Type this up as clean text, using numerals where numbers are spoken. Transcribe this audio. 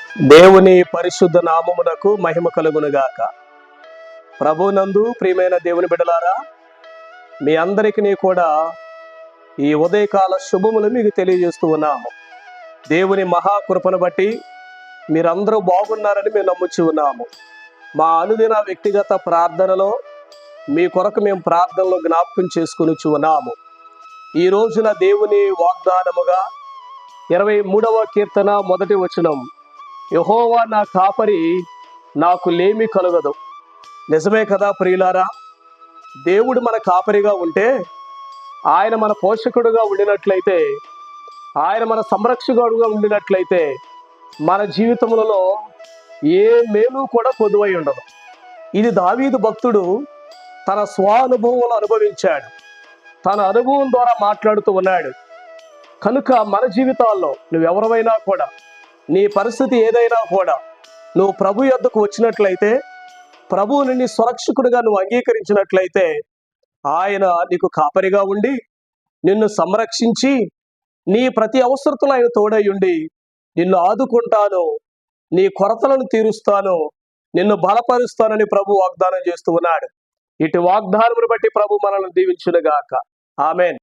దేవుని పరిశుద్ధ నామమునకు మహిమ కలుగునుగాక. ప్రభునందు ప్రియమైన దేవుని బిడ్డలారా, మీ అందరికీ కూడా ఈ ఉదయకాల శుభములు మీకు తెలియజేస్తూ ఉన్నాము. దేవుని మహాకృపను బట్టి మీరందరూ బాగున్నారని మేము నమ్ముచూ ఉన్నాము. మా అనుదిన వ్యక్తిగత ప్రార్థనలో మీ కొరకు మేము ప్రార్థనలో జ్ఞాపకం చేసుకుని ఉన్నాము. ఈ రోజున దేవుని వాగ్దానముగా 23వ కీర్తన 1వ వచనం, యెహోవా నా కాపరి, నాకు లేమి కలుగదు. నిజమే కదా ప్రియులారా? దేవుడు మన కాపరిగా ఉంటే, ఆయన మన పోషకుడుగా ఉండినట్లయితే, ఆయన మన సంరక్షకుడుగా ఉండినట్లయితే మన జీవితములలో ఏ మేలు కూడా పొదువై ఉండదు. ఇది దావీదు భక్తుడు తన స్వానుభవంలో అనుభవించాడు. తన అనుభవం ద్వారా మాట్లాడుతూ ఉన్నాడు. కనుక మన జీవితాల్లో నువ్వెవరైనా కూడా, నీ పరిస్థితి ఏదైనా కూడా, నువ్వు ప్రభు యొద్దకు వచ్చినట్లయితే, ప్రభువుని నీ సురక్షకుడిగా నువ్వు అంగీకరించినట్లయితే, ఆయన నీకు కాపరిగా ఉండి నిన్ను సంరక్షించి నీ ప్రతి అవసరతలో ఆయన తోడై ఉండి నిన్ను ఆదుకుంటాను, నీ కొరతలను తీరుస్తాను, నిన్ను బలపరుస్తానని ప్రభు వాగ్దానం చేస్తూ ఉన్నాడు. ఇటు వాగ్దానమును బట్టి ప్రభు మనల్ని దీవించునుగాక. ఆమేన్.